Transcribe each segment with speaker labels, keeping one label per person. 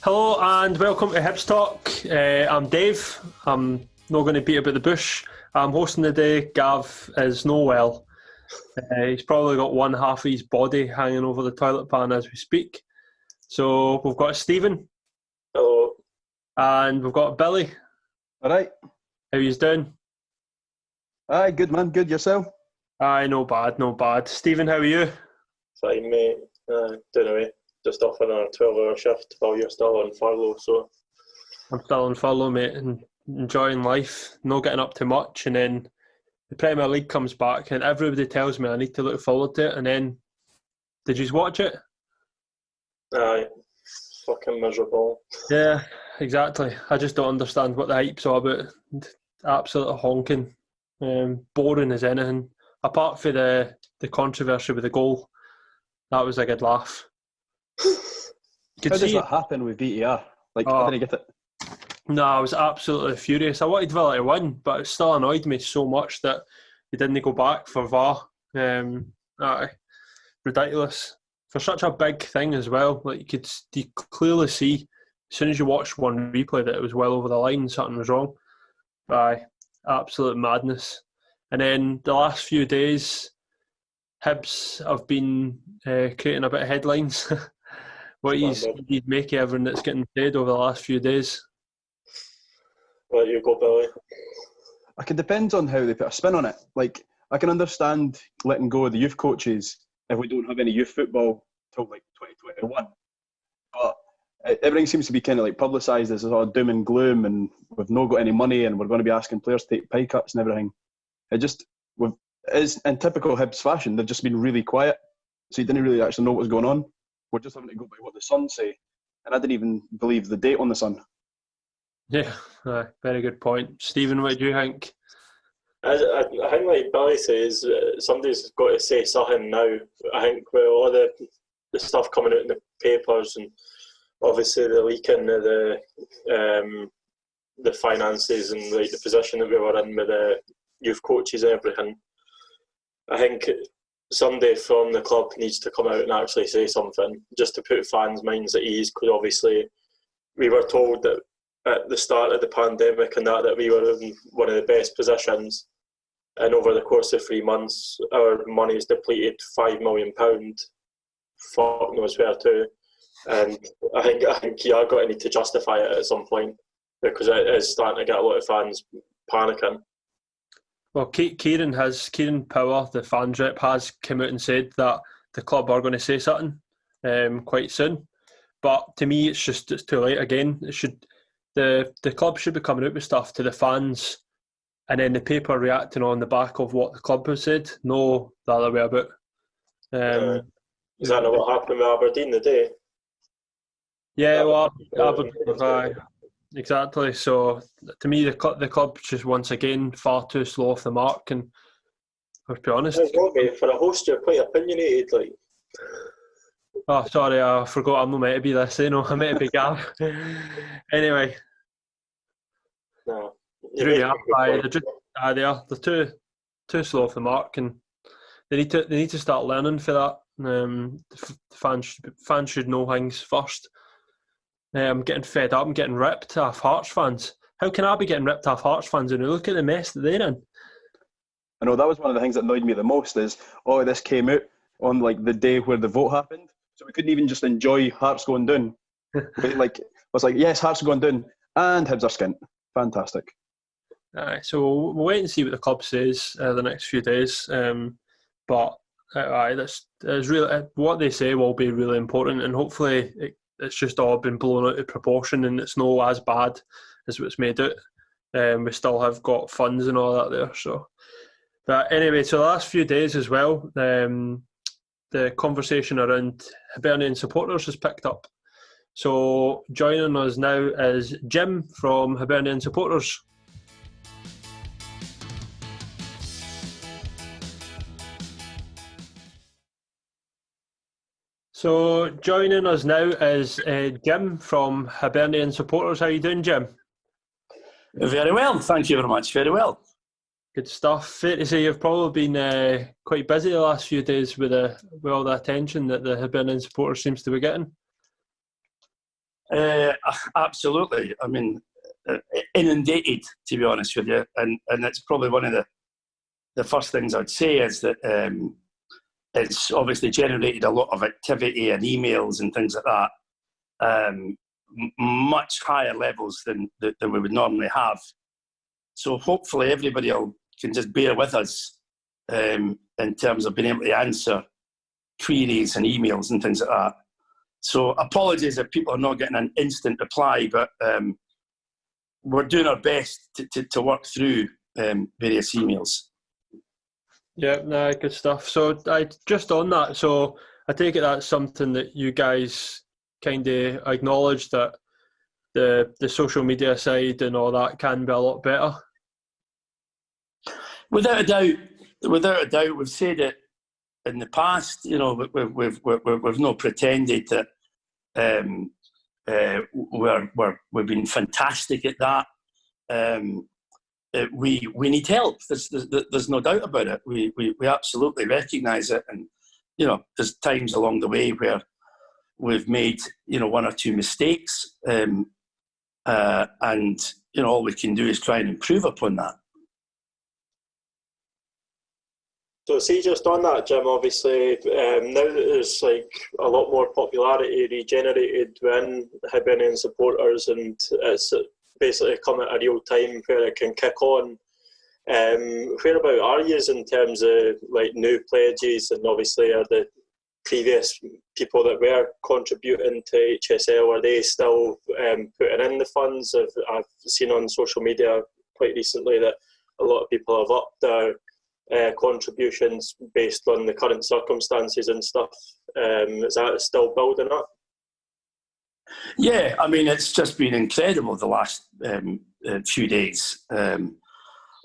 Speaker 1: Hello and welcome to Hibs Talk. I'm Dave. I'm not going to beat about the bush. I'm hosting the day. Gav is no well. He's probably got one half of his body hanging over the toilet pan as we speak. So we've got Stephen.
Speaker 2: Hello.
Speaker 1: And we've got Billy.
Speaker 3: All right.
Speaker 1: How he's doing?
Speaker 3: Aye, good man. Good yourself?
Speaker 1: Aye, no bad. Stephen, how are you?
Speaker 2: Fine, mate. Doing away. Just off on a 12-hour shift while you're still on furlough, so...
Speaker 1: I'm still on furlough, mate, and enjoying life, not getting up too much, and then the Premier League comes back and everybody tells me I need to look forward to it, and then, did you watch it?
Speaker 2: Aye. Fucking miserable.
Speaker 1: Yeah, exactly. I just don't understand what the hype's all about. Absolute honking. Boring as anything. Apart from the controversy with the goal, that was a good laugh.
Speaker 3: How does that happen with VAR? How did he get it?
Speaker 1: No, I was absolutely furious. I wanted Villa to win, but it still annoyed me so much that he didn't go back for VAR. Ridiculous. For such a big thing as well. You could clearly see as soon as you watched one replay that it was well over the line, something was wrong. Aye, absolute madness. And then the last few days, Hibs have been creating a bit of headlines. What he'd make of everything that's getting said over the last few days.
Speaker 2: Well, you go, Billy.
Speaker 3: It depends on how they put a spin on it. I can understand letting go of the youth coaches if we don't have any youth football till 2021. But everything seems to be kind of publicised as all doom and gloom, and we've not got any money, and we're going to be asking players to take pay cuts and everything. It is in typical Hibs fashion. They've just been really quiet, so you didn't really actually know what was going on. We're just having to go by what the Sun say, and I didn't even believe the date on the Sun.
Speaker 1: Yeah, very good point. Stephen, what do you think?
Speaker 2: I think, like Billy says, somebody's got to say something now. I think with all the stuff coming out in the papers, and obviously the leaking of the finances and the position that we were in with the youth coaches and everything, I think somebody from the club needs to come out and actually say something, just to put fans' minds at ease, because obviously we were told that at the start of the pandemic and that we were in one of the best positions, and over the course of 3 months our money's depleted £5 million. Fuck knows where to. And I think you are going to need to justify it at some point, because it is starting to get a lot of fans panicking.
Speaker 1: Well, Kieran Power, the fans rep, has come out and said that the club are going to say something quite soon. But to me, it's too late again. The club should be coming out with stuff to the fans, and then the paper reacting on the back of what the club has said. No, the other way about.
Speaker 2: Is that not what happened with Aberdeen today?
Speaker 1: Yeah, well, Aberdeen. Exactly. So to me, the club just once again far too slow off the mark, and I'll be honest.
Speaker 2: For a host, you're quite opinionated,
Speaker 1: Oh, sorry, I forgot I'm not meant to be this. I'm meant to be Gav. Anyway.
Speaker 2: No.
Speaker 1: They are. They're too slow off the mark, and they need to start learning for that. The fans should know things first. I'm getting fed up. I'm getting ripped off Hearts fans. How can I be getting ripped off Hearts fans and look at the mess that they're in?
Speaker 3: I know that was one of the things that annoyed me the most. Is this came out on the day where the vote happened, so we couldn't even just enjoy Hearts going down. Yes, Hearts are going down, and Hibs are skint. Fantastic.
Speaker 1: So we'll wait and see what the club says the next few days. But that's really what they say will be really important, and hopefully it's just all been blown out of proportion and it's not as bad as what's made out. We still have got funds and all that there. So, but anyway, so the last few days as well, the conversation around Hibernian Supporters has picked up. So joining us now is Jim from Hibernian Supporters. So joining us now is Jim from Hibernian Supporters. How are you doing, Jim?
Speaker 4: Very well, thank you very much. Very well.
Speaker 1: Good stuff. Fair to say you've probably been quite busy the last few days with all the attention that the Hibernian Supporters seems to be getting.
Speaker 4: Absolutely. I mean, inundated, to be honest with you, and it's probably one of the first things I'd say is that it's obviously generated a lot of activity and emails and things like that, much higher levels than we would normally have. So hopefully everybody can just bear with us in terms of being able to answer queries and emails and things like that. So apologies if people are not getting an instant reply, but we're doing our best to work through various emails.
Speaker 1: Yeah, no, good stuff. So just on that, so I take it that's something that you guys kind of acknowledge, that the social media side and all that can be a lot better. Without a doubt, we've said it in the past. You know, we've not pretended that we've been fantastic at that. We need help. There's no doubt about it. We absolutely recognise it, and you know, there's times along the way where we've made one or two mistakes, and all we can do is try and improve upon that.
Speaker 2: So see, just on that, Jim, obviously, now that there's like a lot more popularity regenerated within Hibernian supporters, and it's basically come at a real time where it can kick on, whereabout are you in terms of like new pledges, and obviously are the previous people that were contributing to HSL, are they still putting in the funds? I've seen on social media quite recently that a lot of people have upped their contributions based on the current circumstances and stuff. Is that still building up?
Speaker 4: Yeah, I mean, it's just been incredible the last few days.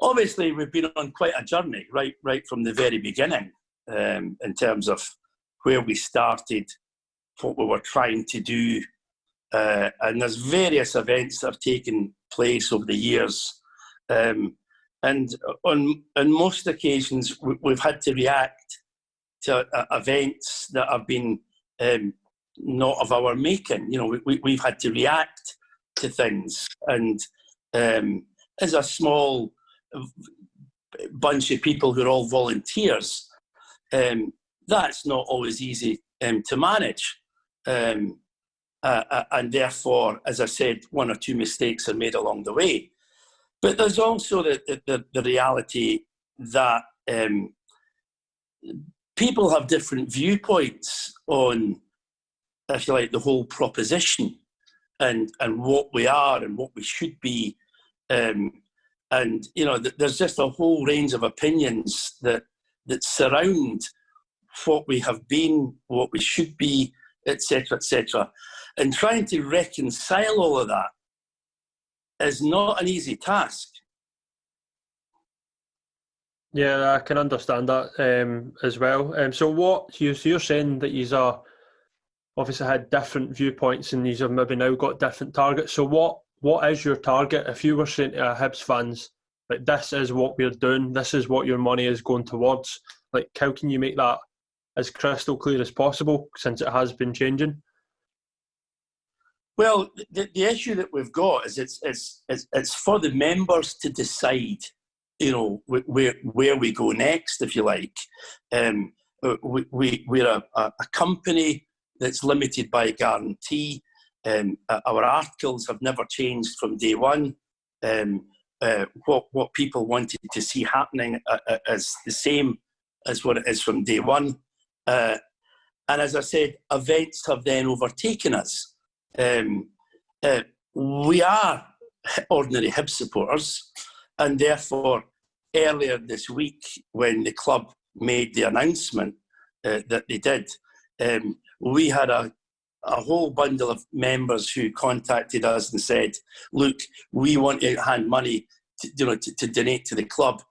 Speaker 4: Obviously, we've been on quite a journey right from the very beginning, in terms of where we started, what we were trying to do, and there's various events that have taken place over the years. And on most occasions, we've had to react to events that have been not of our making. You know, we've had to react to things. And as a small bunch of people who are all volunteers, that's not always easy to manage. And therefore, as I said, one or two mistakes are made along the way. But there's also the reality that people have different viewpoints on, if you like, the whole proposition and what we are and what we should be. And, you know, there's just a whole range of opinions that surround what we have been, what we should be, etc., etc. And trying to reconcile all of that is not an easy task.
Speaker 1: Yeah, I can understand that as well. So what you're saying that you've obviously had different viewpoints and you've maybe now got different targets. So what is your target? If you were saying to Hibs fans, like, this is what we're doing, this is what your money is going towards, like, how can you make that as crystal clear as possible, since it has been changing?
Speaker 4: Well, the issue that we've got is it's for the members to decide, you know, where we go next, if you like. We're a company that's limited by guarantee. Our articles have never changed from day one. What people wanted to see happening is the same as what it is from day one. And as I said, events have then overtaken us. We are ordinary Hibs supporters, and therefore earlier this week, when the club made the announcement that they did, we had a whole bundle of members who contacted us and said, look, we want to hand money to donate to the club.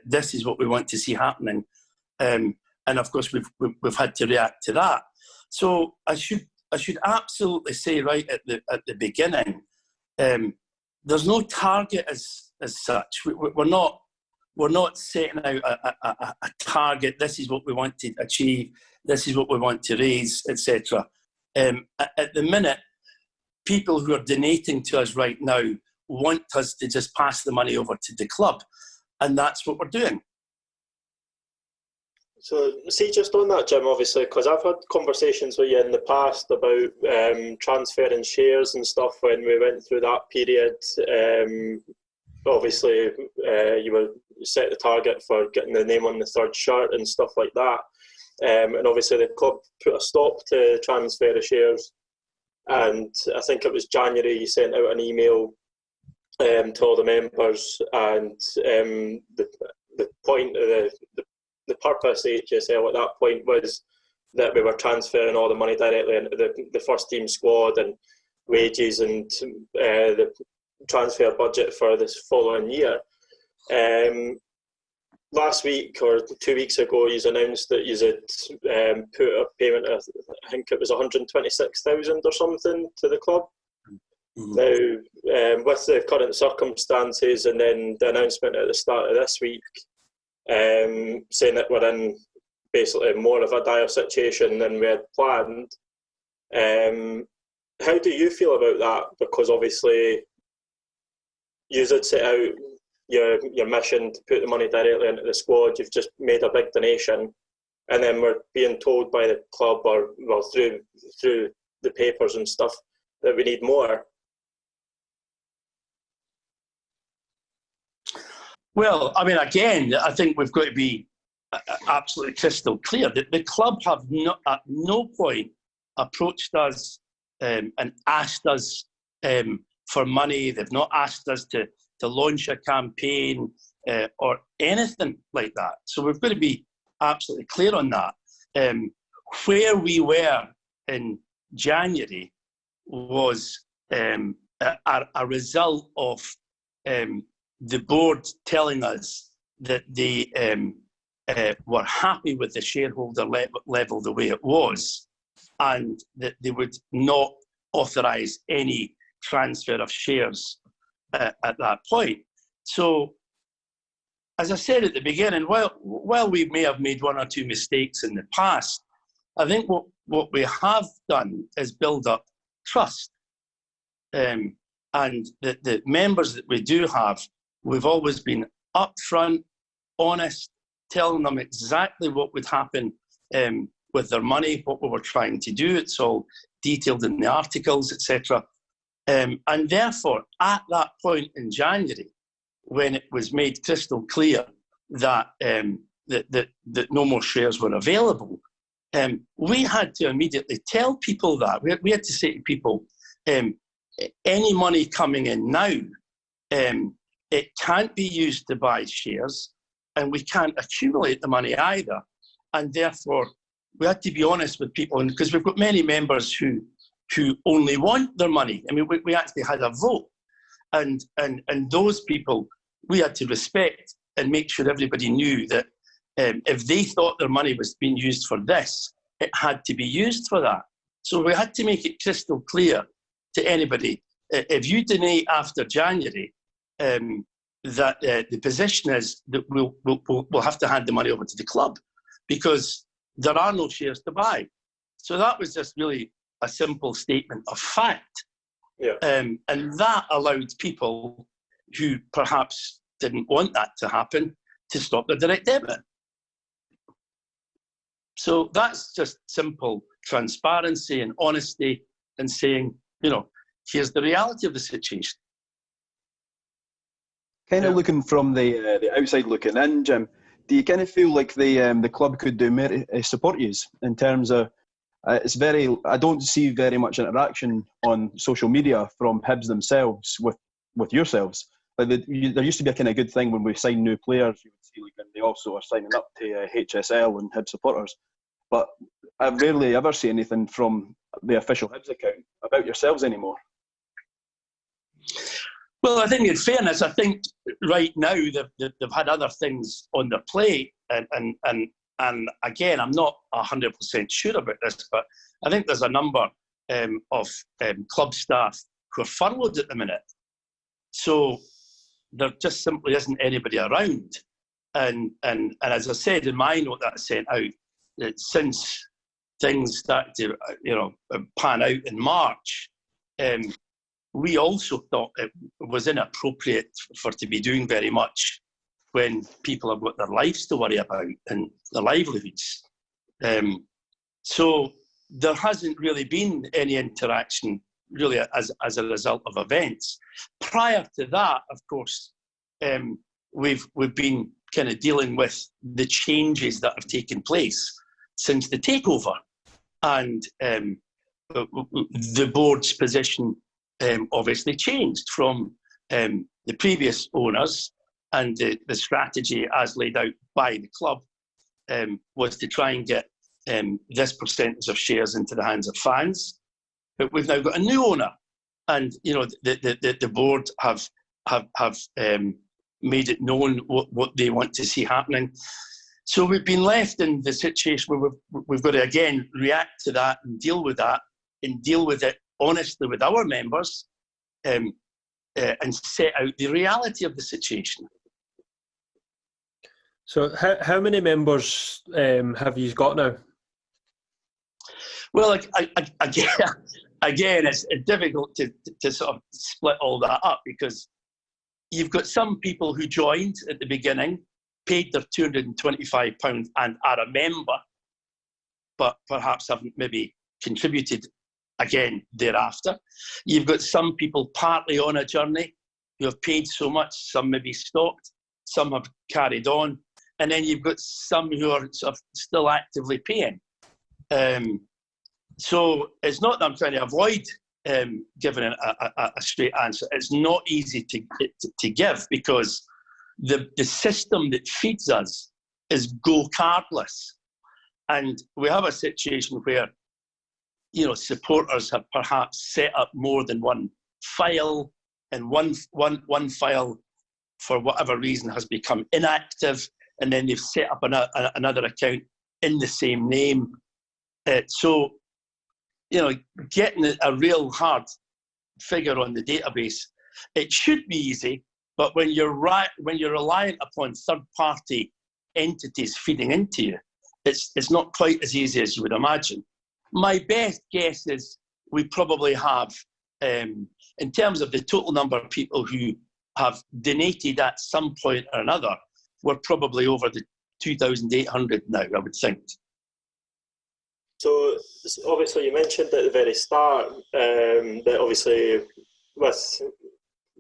Speaker 4: This is what we want to see happening. And of course, we've had to react to that. So I should absolutely say right at the beginning, there's no target as such. We're not setting out a target. This is what we want to achieve. This is what we want to raise, etc. At the minute, people who are donating to us right now want us to just pass the money over to the club, and that's what we're doing.
Speaker 2: So, see, just on that, Jim, obviously, because I've had conversations with you in the past about transferring shares and stuff when we went through that period. Obviously, you were set the target for getting the name on the third shirt and stuff like that. And obviously, the club put a stop to transfer the shares. And I think it was January, you sent out an email to all the members, and the point of the purpose of HSL at that point was that we were transferring all the money directly into the first team squad and wages and the transfer budget for this following year. Last week or 2 weeks ago, you announced that you had put a payment of, I think it was 126,000 or something to the club. Mm-hmm. Now, with the current circumstances and then the announcement at the start of this week, saying that we're in basically more of a dire situation than we had planned. How do you feel about that? Because obviously you had set out your mission to put the money directly into the squad. You've just made a big donation, and then we're being told by the club, or well, through the papers and stuff, that we need more.
Speaker 4: Well, I mean, again, I think we've got to be absolutely crystal clear that the club have at no point approached us and asked us for money. They've not asked us to launch a campaign or anything like that. So we've got to be absolutely clear on that. Where we were in January was a result of the board telling us that they were happy with the shareholder level the way it was, and that they would not authorise any transfer of shares at that point. So, as I said at the beginning, while we may have made one or two mistakes in the past, I think what we have done is build up trust. And the members that we do have, we've always been upfront, honest, telling them exactly what would happen with their money, what we were trying to do. It's all detailed in the articles, etc. And therefore, at that point in January, when it was made crystal clear that that no more shares were available, we had to immediately tell people that. We had to say to people, any money coming in now, it can't be used to buy shares, and we can't accumulate the money either. And therefore, we had to be honest with people, and because we've got many members who only want their money. I mean, we actually had a vote, and those people we had to respect and make sure everybody knew that if they thought their money was being used for this, it had to be used for that. So we had to make it crystal clear to anybody, if you donate after January, that the position is that we'll have to hand the money over to the club, because there are no shares to buy. So that was just really a simple statement of fact.
Speaker 2: Yeah.
Speaker 4: And that allowed people who perhaps didn't want that to happen to stop the direct debit. So that's just simple transparency and honesty and saying, here's the reality of the situation.
Speaker 3: Kind of looking from the outside looking in, Jim, do you kind of feel like the club could do more support you in terms of I don't see very much interaction on social media from Hibs themselves with yourselves. Like there used to be a kind of good thing when we sign new players, you would see like and they also are signing up to HSL and Hibs supporters. But I rarely ever see anything from the official Hibs account about yourselves anymore.
Speaker 4: Well, I think in fairness, I think right now they've had other things on their plate, and again, I'm not 100% sure about this, but I think there's a number of club staff who are furloughed at the minute. So there just simply isn't anybody around. And as I said in my note that I sent out, that since things started to pan out in March, we also thought it was inappropriate for to be doing very much when people have got their lives to worry about and their livelihoods. So there hasn't really been any interaction really as a result of events. Prior to that, of course, we've been kind of dealing with the changes that have taken place since the takeover, and the board's position obviously changed from the previous owners, and the strategy as laid out by the club was to try and get this percentage of shares into the hands of fans. But we've now got a new owner, and the board have made it known what they want to see happening. So we've been left in the situation where we've got to again react to that and deal with that, and deal with it honestly with our members, and set out the reality of the situation.
Speaker 1: So how many members have you got now?
Speaker 4: Well, again, it's difficult to sort of split all that up, because you've got some people who joined at the beginning, paid their £225 and are a member, but perhaps haven't maybe contributed again thereafter. You've got some people partly on a journey who have paid so much, some maybe stopped, some have carried on, and then you've got some who are sort of still actively paying. So it's not that I'm trying to avoid giving a straight answer. It's not easy to give, because the system that feeds us is go cardless, and we have a situation where supporters have perhaps set up more than one file, and one file for whatever reason has become inactive, and then they've set up another account in the same name. So getting a real hard figure on the database, it should be easy, but when you're reliant upon third-party entities feeding into you, it's not quite as easy as you would imagine. My best guess is we probably have, in terms of the total number of people who have donated at some point or another, we're probably over the 2,800 now, I would think.
Speaker 2: So obviously you mentioned at the very start that obviously with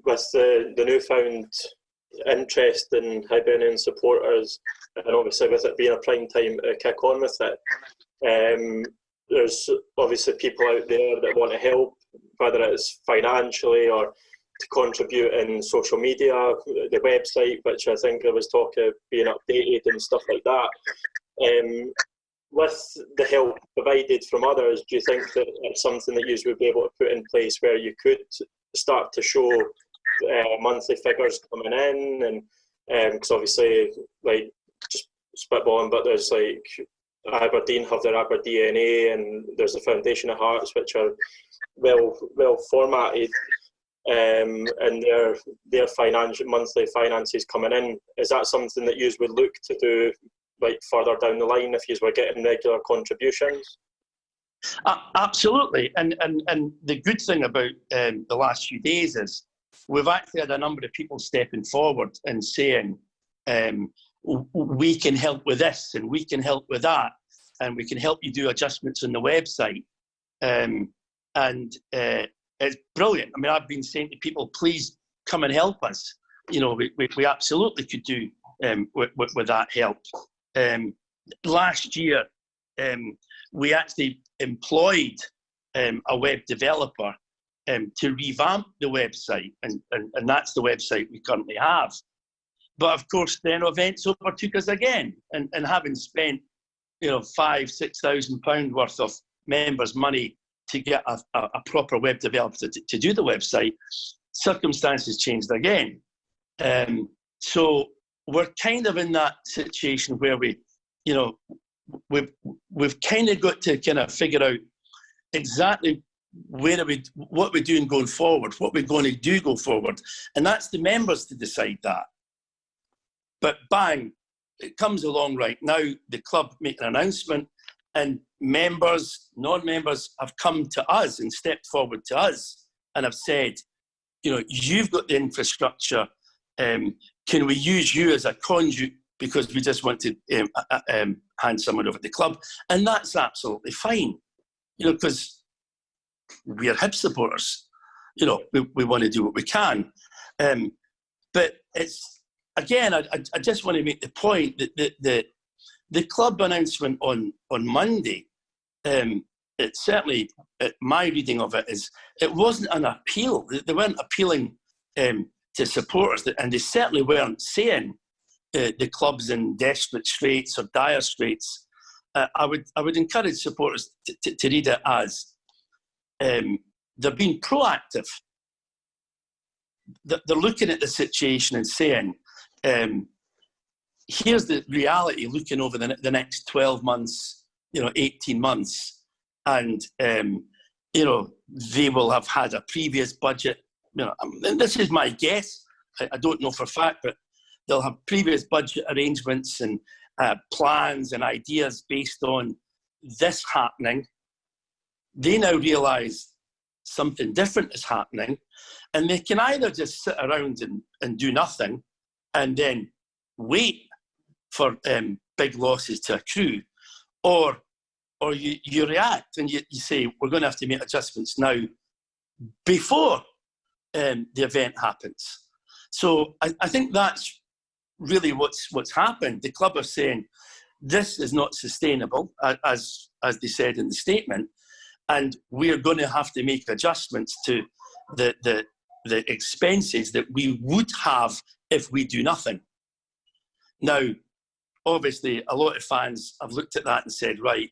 Speaker 2: the newfound interest in Hibernian supporters, and obviously with it being a prime time to kick on with it, there's obviously people out there that want to help, whether it's financially or to contribute in social media, the website, which I think there was talk of being updated and stuff like that. With the help provided from others, do you think that it's something that you would be able to put in place where you could start to show monthly figures coming in? And because obviously, like, just spitballing, but there's like Aberdeen have their AberDNA, and there's the Foundation of Hearts, which are well formatted, and their monthly finances coming in. Is that something that you would look to do, like, further down the line if you were getting regular contributions?
Speaker 4: Absolutely, and the good thing about the last few days is we've actually had a number of people stepping forward and saying, we can help with this and we can help with that, and we can help you do adjustments on the website. And it's brilliant. I mean, I've been saying to people, please come and help us. We absolutely could do with that help. Last year, we actually employed a web developer to revamp the website, and that's the website we currently have. But of course, then events overtook us again, and having spent £5,000-6,000 worth of members' money to get a proper web developer to do the website, circumstances changed again. So we're kind of in that situation where we've kind of got to kind of figure out exactly what we're doing going forward, what we're going to do go forward, and that's the members to decide that. But bang, it comes along right now, the club make an announcement, and members, non-members have come to us and stepped forward to us and have said, you've got the infrastructure. Can we use you as a conduit because we just want to hand someone over to the club? And that's absolutely fine, because we are Hib supporters. We want to do what we can. But it's, again, I just want to make the point that the club announcement on Monday, it certainly, my reading of it is, it wasn't an appeal. They weren't appealing to supporters, and they certainly weren't saying the club's in desperate straits or dire straits. I would encourage supporters to read it as they're being proactive. They're looking at the situation and saying, here's the reality looking over the next 12 months, 18 months. And, they will have had a previous budget. And this is my guess. I don't know for a fact, but they'll have previous budget arrangements and plans and ideas based on this happening. They now realise something different is happening, and they can either just sit around and do nothing and then wait for big losses to accrue, or you react and you say, we're going to have to make adjustments now before the event happens. So I think that's really what's happened. The club are saying this is not sustainable, as they said in the statement, and we're going to have to make adjustments to the expenses that we would have if we do nothing. Now, obviously, a lot of fans have looked at that and said, right,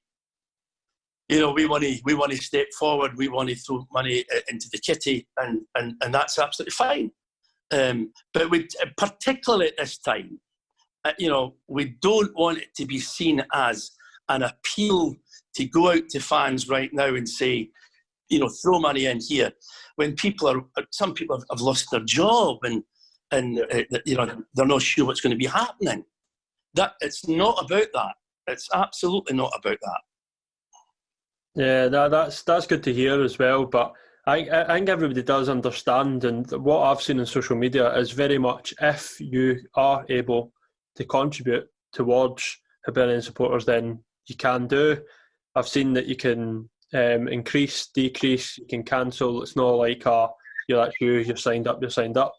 Speaker 4: we want to step forward, we want to throw money into the kitty, and that's absolutely fine. But particularly at this time, we don't want it to be seen as an appeal to go out to fans right now and say, throw money in here, when some people have lost their job and they're not sure what's going to be happening. That it's not about that. It's absolutely not about that.
Speaker 1: Yeah, that's good to hear as well. But I think everybody does understand, and what I've seen on social media is very much, if you are able to contribute towards Hibernian supporters, then you can do. I've seen that you can increase, decrease, you can cancel. It's not like, that's you're signed up.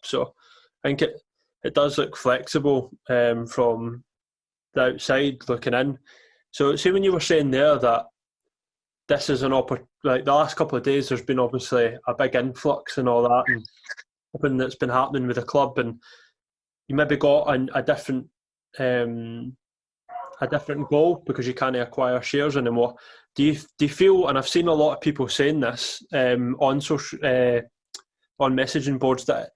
Speaker 1: So I think it does look flexible from the outside looking in. So see, when you were saying there that this is an like the last couple of days, there's been obviously a big influx and all that, and everything that's been happening with the club, and you maybe got a different goal because you can't acquire shares anymore. Do you feel, and I've seen a lot of people saying this on social on messaging boards, that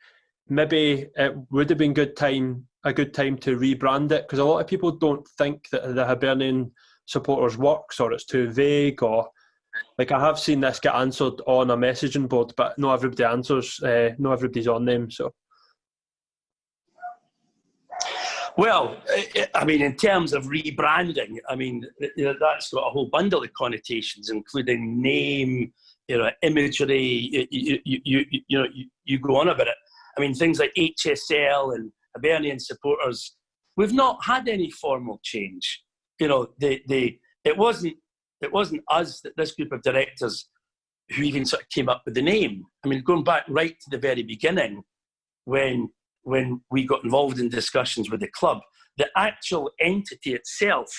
Speaker 1: maybe it would have been a good time to rebrand it, because a lot of people don't think that the Hibernian Supporters works, or it's too vague, or like I have seen this get answered on a messaging board, but not everybody answers. Not everybody's on them. So,
Speaker 4: well, I mean, in terms of rebranding, I mean, that's got a whole bundle of connotations, including name, imagery. You go on about it. I mean, things like HSL and Hibernian Supporters, we've not had any formal change. It wasn't us, this group of directors, who even sort of came up with the name. I mean, going back right to the very beginning, when we got involved in discussions with the club, the actual entity itself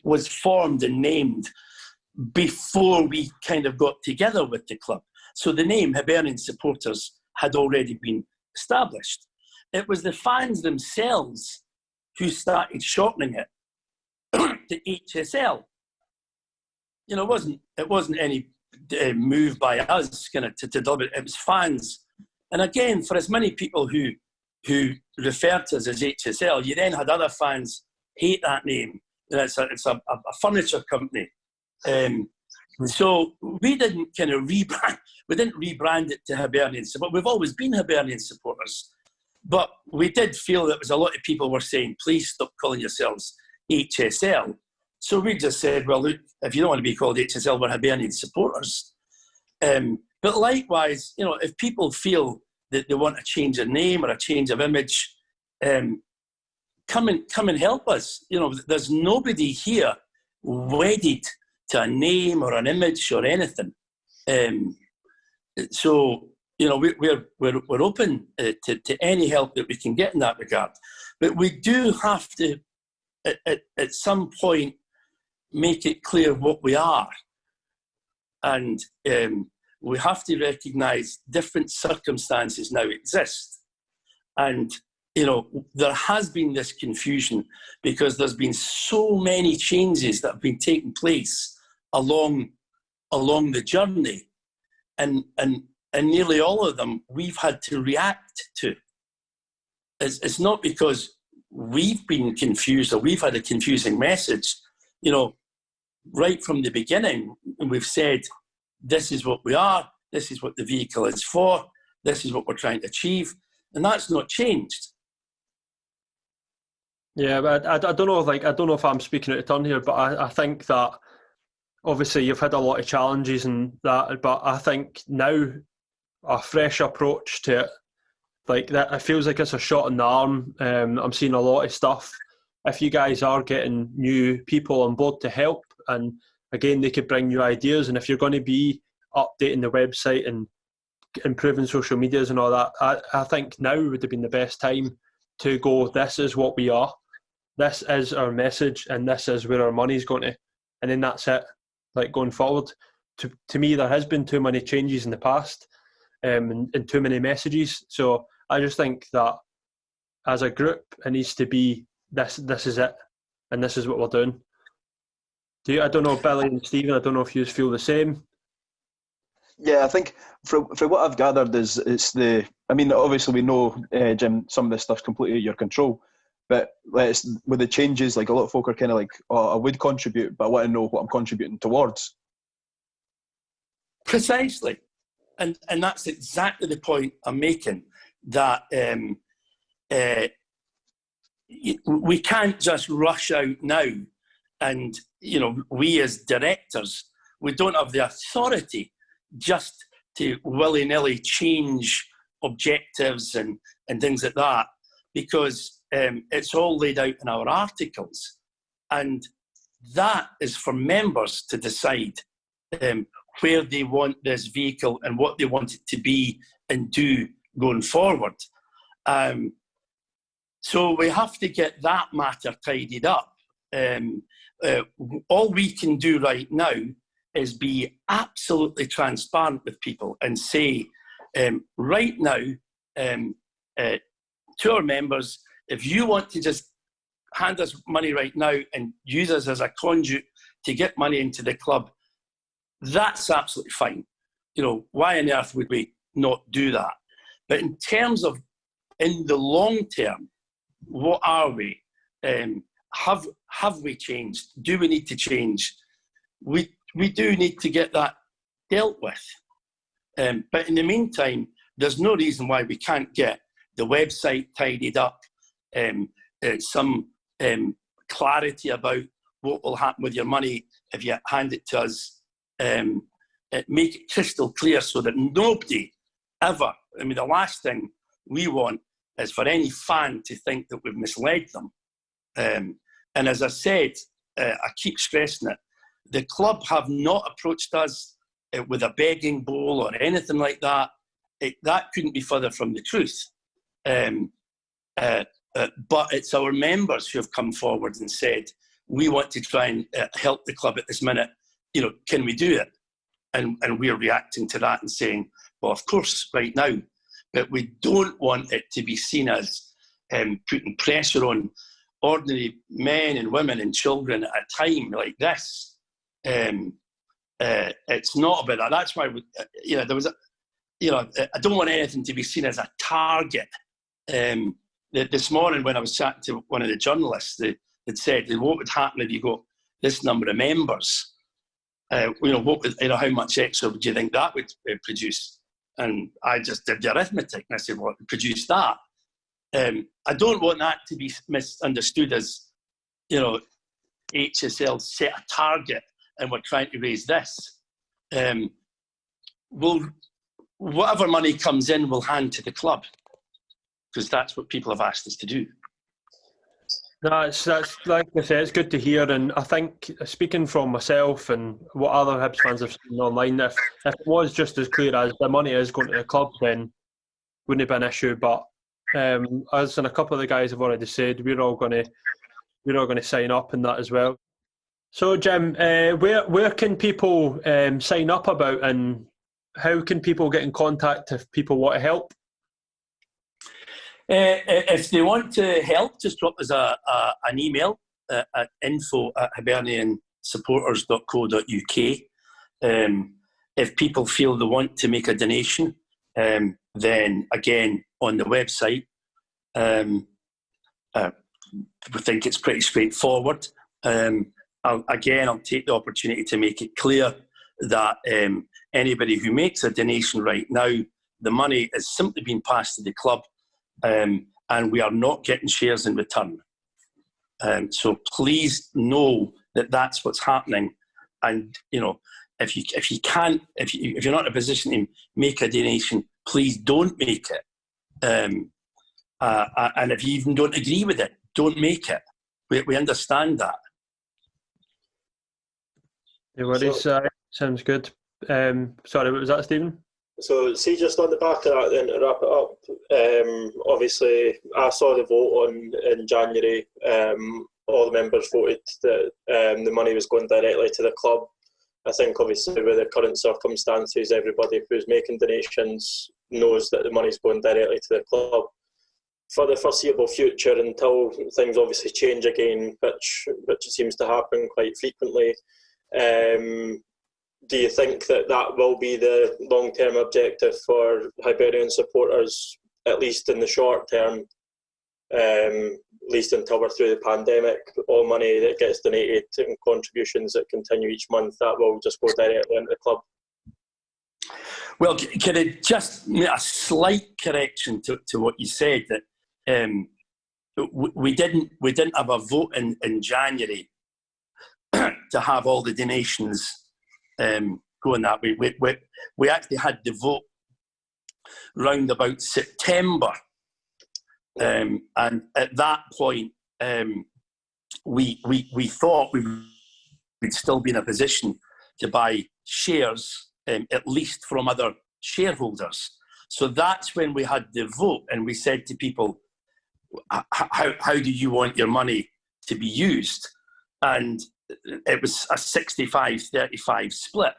Speaker 4: was formed and named before we kind of got together with the club. So the name Hibernian Supporters had already been established. It was the fans themselves who started shortening it to HSL. It wasn't any move by us kind of to double it. It was fans. And again, for as many people who referred to us as HSL, you then had other fans hate that name. It's a furniture company. So we didn't kind of rebrand. We didn't rebrand it to Hibernian Supporters. We've always been Hibernian Supporters. But we did feel that was a lot of people were saying, please stop calling yourselves HSL. So we just said, well, look, if you don't want to be called HSL, we're Hibernian Supporters. But likewise, you know, if people feel that they want a change of name or a change of image, come and help us. You know, there's nobody here wedded to a name or an image or anything. So, you know, we're open to any help that we can get in that regard. But we do have to, at some point, make it clear what we are. And we have to recognise different circumstances now exist. And, you know, there has been this confusion because there's been so many changes that have been taking place along the journey. And nearly all of them we've had to react to. It's not because we've been confused or we've had a confusing message. You know, right from the beginning, we've said, this is what we are, this is what the vehicle is for, this is what we're trying to achieve, and that's not changed.
Speaker 1: Yeah, but I don't know. Like, I don't know if I'm speaking out of turn here, but I think that obviously you've had a lot of challenges and that, but I think now a fresh approach to it, like that, it feels like it's a shot in the arm. I'm seeing a lot of stuff. If you guys are getting new people on board to help, and again, they could bring new ideas, and if you're going to be updating the website and improving social medias and all that, I think now would have been the best time to go, this is what we are, this is our message, and this is where our money's going to, and then that's it. Like, going forward, to me, there has been too many changes in the past, and too many messages. So I just think that as a group, it needs to be this is it, and this is what we're doing. I don't know, Billy and Stephen, I don't know if you feel the same.
Speaker 3: Yeah, I think from what I've gathered is I mean, obviously we know, Jim, some of this stuff's completely at your control, but with the changes, like, a lot of folk are kind of like, oh, I would contribute, but I want to know what I'm contributing towards.
Speaker 4: Precisely. And that's exactly the point I'm making, that we can't just rush out now. And, you know, we as directors, we don't have the authority just to willy-nilly change objectives and things like that, because it's all laid out in our articles. And that is for members to decide where they want this vehicle and what they want it to be and do going forward. So we have to get that matter tidied up. All we can do right now is be absolutely transparent with people and say, right now, to our members, if you want to just hand us money right now and use us as a conduit to get money into the club, that's absolutely fine. You know, why on earth would we not do that? But in terms of, in the long term, what are we? Have we changed? Do we need to change? We do need to get that dealt with. But in the meantime, there's no reason why we can't get the website tidied up, some clarity about what will happen with your money if you hand it to us, make it crystal clear so that nobody ever, I mean, the last thing we want is for any fan to think that we've misled them. And as I said, I keep stressing it, the club have not approached us with a begging bowl or anything like that. That couldn't be further from the truth. But it's our members who have come forward and said, we want to try and help the club at this minute. You know, can we do it? And we're reacting to that and saying, well, of course, right now. But we don't want it to be seen as putting pressure on ordinary men and women and children at a time like this. It's not about that. That's why, there was I don't want anything to be seen as a target. This morning when I was chatting to one of the journalists, they said, what would happen if you got this number of members? How much extra would you think that would produce? And I just did the arithmetic and I said, well, produce that. I don't want that to be misunderstood as, HSL set a target and we're trying to raise this. whatever money comes in, we'll hand to the club, because that's what people have asked us to do.
Speaker 1: That's like I say, it's good to hear, and I think, speaking from myself and what other Hibs fans have seen online, if it was just as clear as the money is going to the club, then wouldn't have been an issue. But as and a couple of the guys have already said, we're all going to sign up in that as well. So Jim, where can people sign up about, and how can people get in contact if people want to help?
Speaker 4: If they want to help, just drop us an email at info@hiberniansupporters.co.uk. If people feel they want to make a donation, then again on the website, we think it's pretty straightforward. I'll take the opportunity to make it clear that anybody who makes a donation right now, the money is simply being passed to the club. And we are not getting shares in return. So please know that that's what's happening. And if you're not in a position to make a donation, please don't make it. And if you even don't agree with it, don't make it. We understand that.
Speaker 1: No worries. Sounds good. Sorry, what was that, Stephen?
Speaker 2: So, see, just on the back of that, then to wrap it up, obviously, I saw the vote in January. All the members voted that the money was going directly to the club. I think, obviously, with the current circumstances, everybody who's making donations knows that the money's going directly to the club. For the foreseeable future, until things obviously change again, which seems to happen quite frequently, do you think that will be the long-term objective for Hibernian supporters, at least in the short term, at least until we're through the pandemic? All money that gets donated and contributions that continue each month, that will just go directly into the club?
Speaker 4: Well, can I just make a slight correction to what you said, that we didn't have a vote in January to have all the donations going that way. We actually had the vote round about September, and at that point we thought we would still be in a position to buy shares, at least from other shareholders. So that's when we had the vote, and we said to people, how do you want your money to be used? And it was a 65-35 split.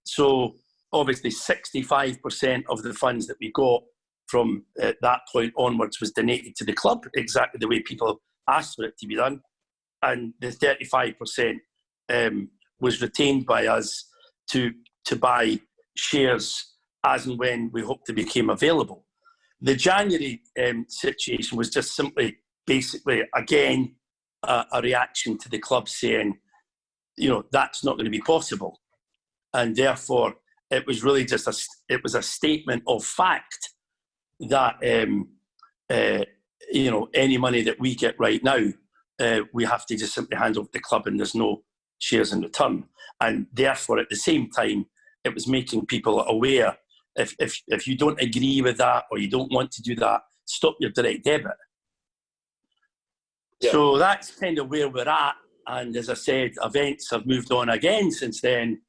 Speaker 4: So obviously 65% of the funds that we got from that point onwards was donated to the club, exactly the way people asked for it to be done. And the 35% was retained by us to buy shares as and when we hoped they became available. The January situation was just simply, basically, again, a reaction to the club saying, that's not going to be possible. And therefore, it was really just a statement of fact that, any money that we get right now, we have to just simply hand over to the club, and there's no shares in return. And therefore, at the same time, it was making people aware, if you don't agree with that or you don't want to do that, stop your direct debit. Yeah. So that's kind of where we're at. And as I said, events have moved on again since then.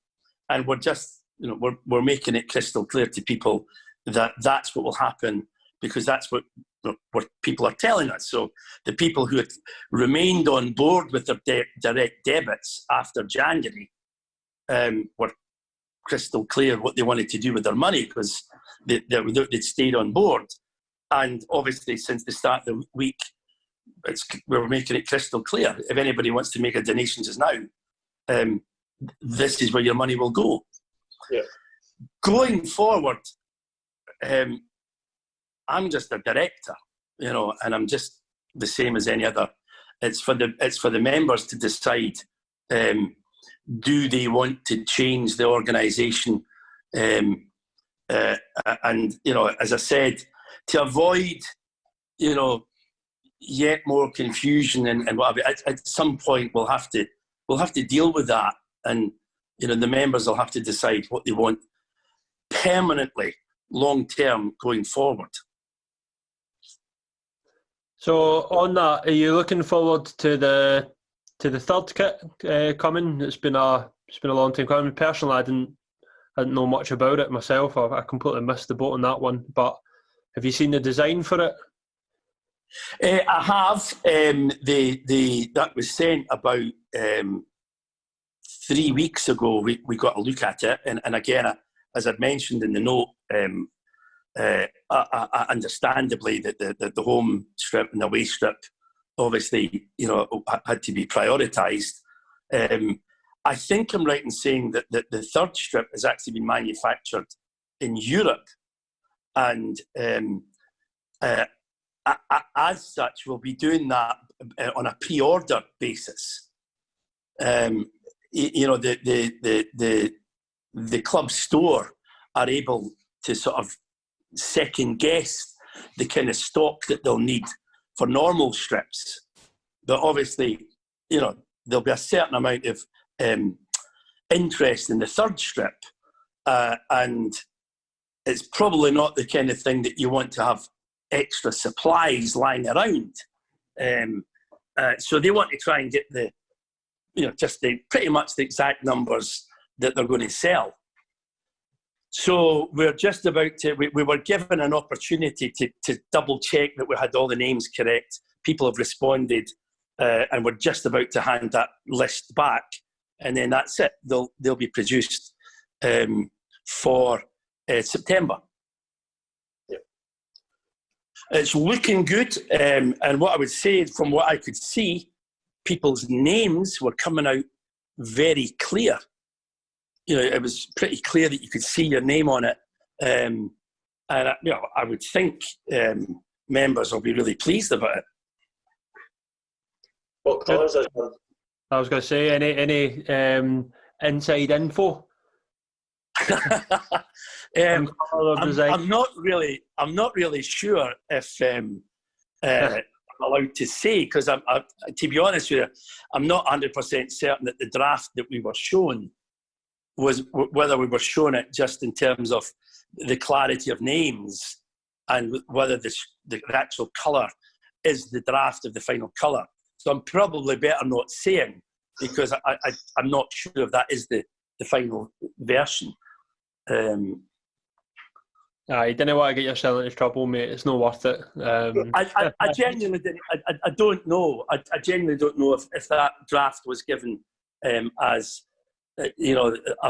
Speaker 4: And we're just, we're making it crystal clear to people that that's what will happen, because that's what people are telling us. So the people who had remained on board with their direct debits after January were crystal clear what they wanted to do with their money, because they'd stayed on board. And obviously, since the start of the week, we're making it crystal clear. If anybody wants to make a donation just now, this is where your money will go. Yeah. Going forward, I'm just a director, and I'm just the same as any other. It's for the members to decide. Do they want to change the organisation? And as I said, to avoid yet more confusion and whatever, at some point we'll have to deal with that, and the members will have to decide what they want permanently long term going forward.
Speaker 1: So on that, are you looking forward to the third kit coming? It's been a long time coming. Personally, I didn't know much about it myself. I completely missed the boat on that one. But have you seen the design for it?
Speaker 4: I have. That was sent about 3 weeks ago. We got a look at it, and again, as I'd mentioned in the note, understandably that the home strip and the away strip, obviously, had to be prioritised. I think I'm right in saying that the third strip has actually been manufactured in Europe, and as such, we'll be doing that on a pre-order basis. The club store are able to sort of second guess the kind of stock that they'll need for normal strips, but obviously, there'll be a certain amount of interest in the third strip, and it's probably not the kind of thing that you want to have extra supplies lying around. So they want to try and get pretty much the exact numbers that they're going to sell. So we're just about to, we were given an opportunity to double check that we had all the names correct. People have responded, and we're just about to hand that list back. And then that's it. They'll be produced for September.
Speaker 2: Yep.
Speaker 4: It's looking good. And what I would say, from what I could see, people's names were coming out very clear. It was pretty clear that you could see your name on it. And I would think members will be really pleased about it.
Speaker 2: What colours is it?
Speaker 1: I was going to say, any inside info?
Speaker 4: I'm not really sure if I'm allowed to say, because to be honest with you, I'm not 100% certain that the draft that we were shown was whether we were shown it just in terms of the clarity of names and whether the actual colour is the draft of the final colour. So I'm probably better not saying, because I'm not sure if that is the final version.
Speaker 1: You don't want to get yourself into trouble, mate. It's not worth it.
Speaker 4: I genuinely didn't. I don't know. I genuinely don't know if that draft was given as a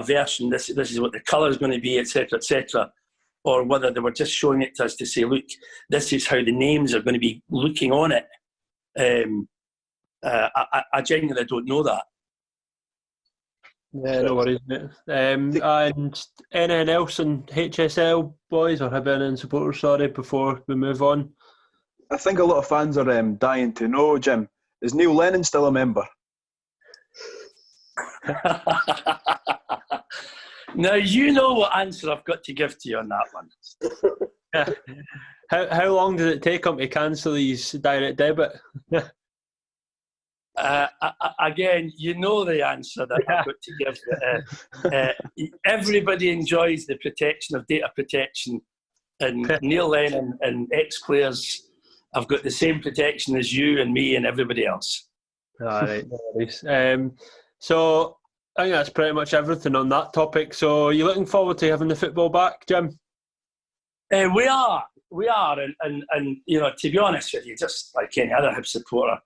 Speaker 4: version. This is what the colour is going to be, etc., or whether they were just showing it to us to say, look, this is how the names are going to be looking on it. I genuinely don't know that.
Speaker 1: Yeah, no worries, mate. And anything else in HSL, boys, or Hibernian Supporters, sorry, before we move on?
Speaker 3: I think a lot of fans are dying to know, Jim, is Neil Lennon still a member?
Speaker 4: Now, you know what answer I've got to give to you on that one.
Speaker 1: How long did it take him to cancel his direct debit?
Speaker 4: Again, you know the answer that I've got to give. Everybody enjoys the protection of data protection, and Neil Lennon and ex-players have got the same protection as you and me and everybody else.
Speaker 1: All right, no worries. So I think that's pretty much everything on that topic. So are you looking forward to having the football back, Jim?
Speaker 4: We are, and to be honest with you, just like any other Hib supporter,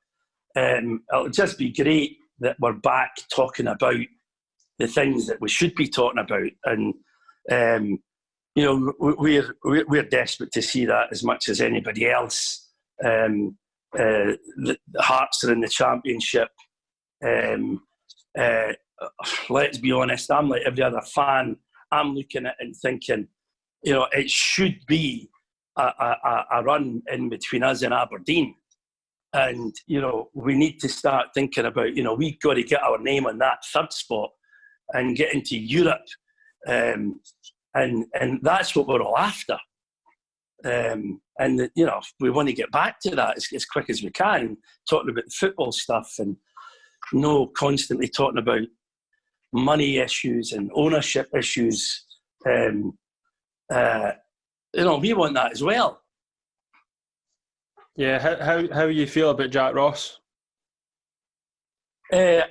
Speaker 4: it'll just be great that we're back talking about the things that we should be talking about, and we're desperate to see that as much as anybody else. The Hearts are in the Championship. Let's be honest, I'm like every other fan. I'm looking at it and thinking, it should be a run in between us and Aberdeen. And, we need to start thinking about, we've got to get our name on that third spot and get into Europe. And that's what we're all after. We want to get back to that as quick as we can, talking about the football stuff and constantly talking about money issues and ownership issues. we want that as well.
Speaker 1: Yeah, how you feel about Jack Ross?
Speaker 4: I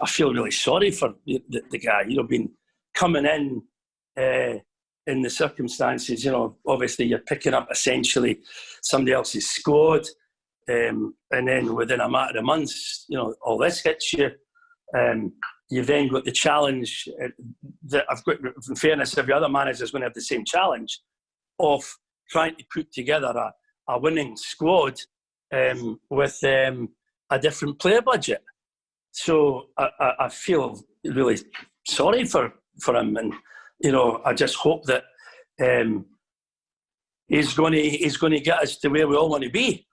Speaker 4: feel really sorry for the guy. Been coming in the circumstances. Obviously you're picking up essentially somebody else's squad, and then within a matter of months, all this hits you. You've then got the challenge that I've got. In fairness, every other manager is going to have the same challenge of trying to put together a winning squad with a different player budget. So I feel really sorry for him, and I just hope that he's going to get us to where we all want to be.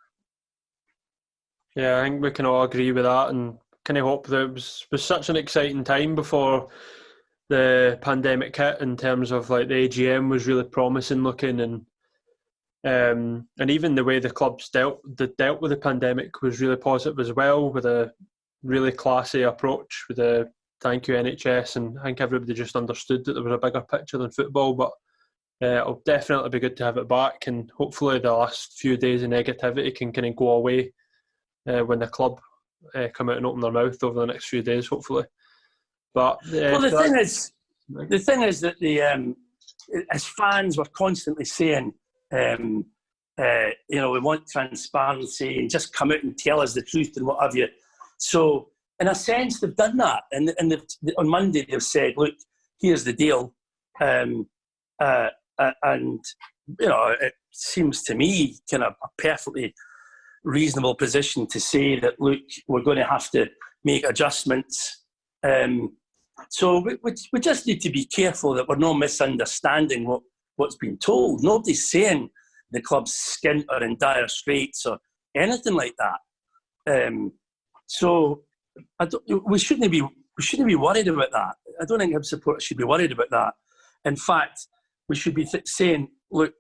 Speaker 1: Yeah, I think we can all agree with that, and kind of hope that it was such an exciting time before the pandemic hit, in terms of like the AGM was really promising looking, and even the way the clubs dealt with the pandemic was really positive as well, with a really classy approach with the thank you NHS, and I think everybody just understood that there was a bigger picture than football. But it'll definitely be good to have it back, and hopefully the last few days of negativity can kind of go away when the club come out and open their mouth over the next few days, hopefully. But
Speaker 4: the thing is that as fans, we're constantly saying, we want transparency and just come out and tell us the truth and what have you. So, in a sense, they've done that. And on Monday, they've said, look, here's the deal. And, it seems to me kind of a perfectly reasonable position to say that, look, we're going to have to make adjustments. So we just need to be careful that we're not misunderstanding what's been told. Nobody's saying the club's skint or in dire straits or anything like that. So we shouldn't be worried about that. I don't think Hib supporters should be worried about that. In fact, we should be saying, look,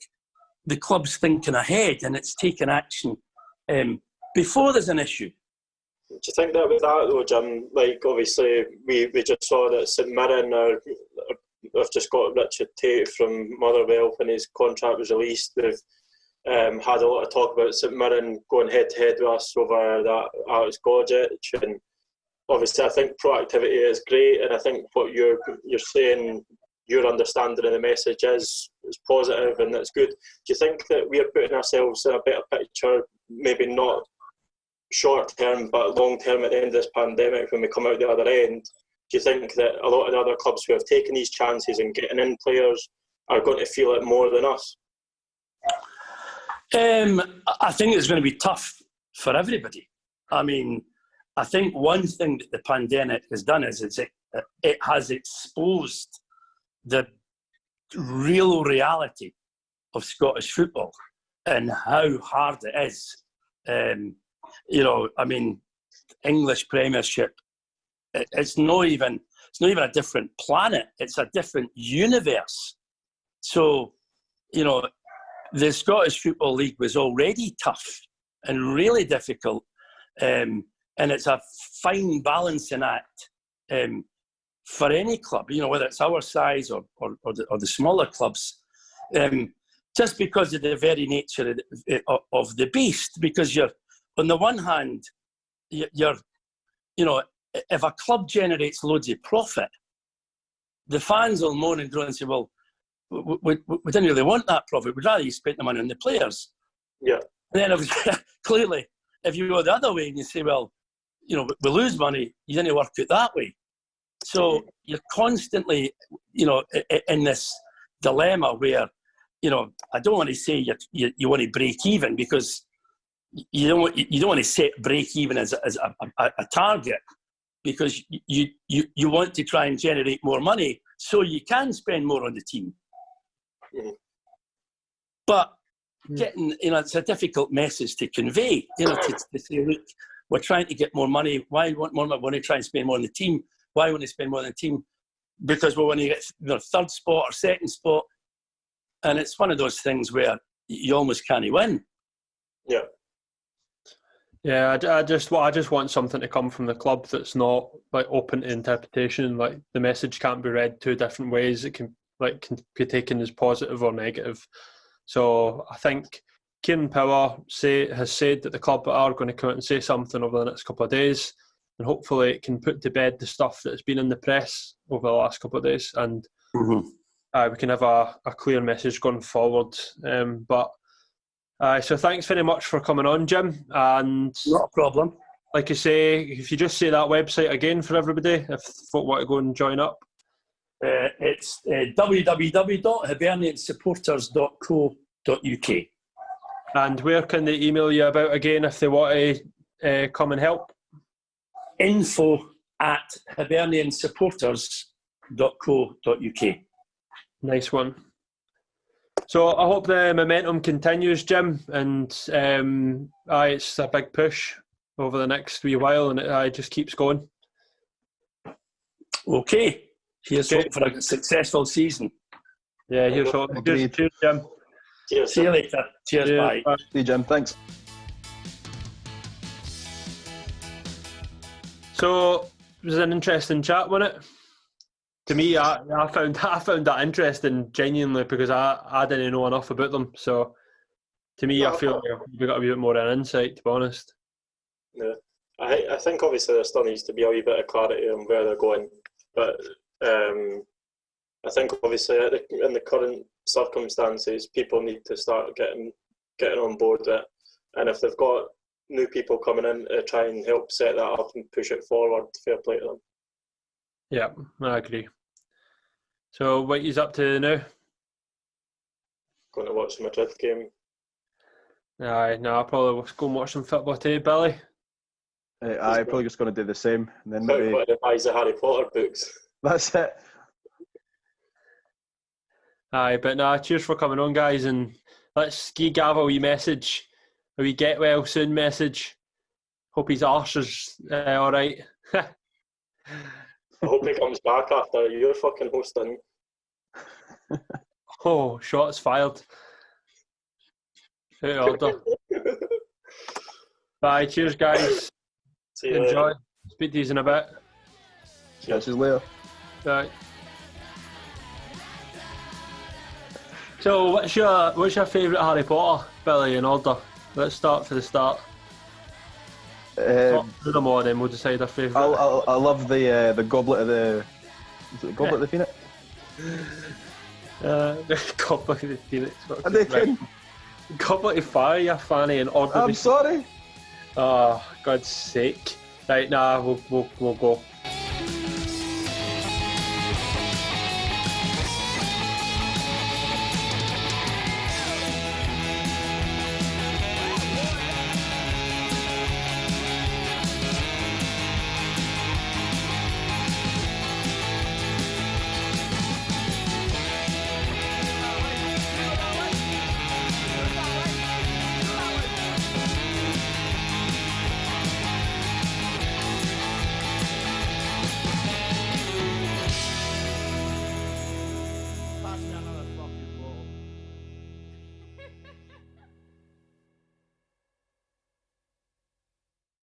Speaker 4: the club's thinking ahead and it's taking action before there's an issue.
Speaker 2: Do you think that with that though, Jim? Like, obviously, we just saw that St Mirren have just got Richard Tate from Motherwell when his contract was released. We've had a lot of talk about St Mirren going head to head with us over that Alex Gogic, and obviously I think proactivity is great, and I think what you're saying, your understanding of the message is positive and that's good. Do you think that we are putting ourselves in a better picture, maybe not short term but long term at the end of this pandemic when we come out the other end? Do you think that a lot of the other clubs who have taken these chances and getting in players are going to feel it more than us?
Speaker 4: I think it's going to be tough for everybody. I mean, I think one thing that the pandemic has done is it has exposed the real reality of Scottish football and how hard it is. I mean, English Premiership, it's not even a different planet. It's a different universe. So, the Scottish Football League was already tough and really difficult, and it's a fine balancing act for any club, whether it's our size or the smaller clubs, just because of the very nature of the beast. Because you're, on the one hand, you're if a club generates loads of profit, the fans will moan and groan and say, well, we didn't really want that profit. We'd rather you spent the money on the players.
Speaker 2: Yeah.
Speaker 4: And then clearly, if you go the other way and you say, well, we lose money, you didn't work it that way. So you're constantly, in this dilemma where, I don't want to say you want to break even, because you don't want to set break even as a target, because you want to try and generate more money so you can spend more on the team.
Speaker 2: Mm-hmm.
Speaker 4: But getting, it's a difficult message to convey, to say, look, we're trying to get more money. Why want more money? We want to try and spend more on the team. Why want to spend more on the team? Because we want to get third spot or second spot. And it's one of those things where you almost can't win.
Speaker 2: Yeah.
Speaker 1: Yeah, I just want something to come from the club that's not like open to interpretation. Like, the message can't be read two different ways. It can can be taken as positive or negative. So I think Kieran Power has said that the club are going to come out and say something over the next couple of days, and hopefully it can put to bed the stuff that's been in the press over the last couple of days, and we can have a clear message going forward. So thanks very much for coming on, Jim. And
Speaker 4: not a problem.
Speaker 1: Like you say, if you just say that website again for everybody, if folk want to go and join up.
Speaker 4: It's www.hiberniansupporters.co.uk.
Speaker 1: And where can they email you about again if they want to come and help?
Speaker 4: info@hiberniansupporters.co.uk.
Speaker 1: Nice one. So I hope the momentum continues, Jim, and it's a big push over the next wee while, and it just keeps going.
Speaker 4: Okay. Here's hope for a successful season.
Speaker 1: Yeah, here's hope. Cheers, Jim.
Speaker 2: Cheers.
Speaker 4: See you later. Cheers, bye.
Speaker 3: See you, Jim. Thanks.
Speaker 1: So it was an interesting chat, wasn't it? To me, I found that interesting genuinely because I didn't know enough about them. So to me, I feel like we've got a bit more of an insight, to be honest.
Speaker 2: Yeah, I think obviously there still needs to be a wee bit of clarity on where they're going, but I think obviously in the current circumstances, people need to start getting on board with it, and if they've got new people coming in to try and help set that up and push it forward, fair play to them.
Speaker 1: Yeah, I agree. So what he's up to now?
Speaker 2: Going to watch the Madrid game.
Speaker 1: Aye, no, I'll probably go and watch some football too, Billy.
Speaker 3: I'm probably just going to do the same. And then
Speaker 2: Maybe buys the Harry Potter books.
Speaker 3: That's it.
Speaker 1: Aye, but nah, cheers for coming on, guys, and let's give Gav a wee message, a wee get well soon message. Hope his arse is all right.
Speaker 2: I hope he comes back after you're fucking hosting.
Speaker 1: Oh, shots fired. Out of order. Bye, cheers, guys.
Speaker 2: See you
Speaker 1: Enjoy.
Speaker 2: later.
Speaker 1: Speak to you in a bit.
Speaker 3: Catch you later.
Speaker 1: Right. So, what's your favourite Harry Potter, Billy? In order. Let's start for the start. Do them all, then we'll decide our favourite.
Speaker 3: I love the Goblet of the. Is it the Goblet of the Phoenix?
Speaker 1: The Goblet of the Phoenix.
Speaker 3: Are they kidding?
Speaker 1: Goblet of Fire, you fanny, and Order.
Speaker 3: I'm sorry.
Speaker 1: Oh, God's sake! Right, nah, we'll go.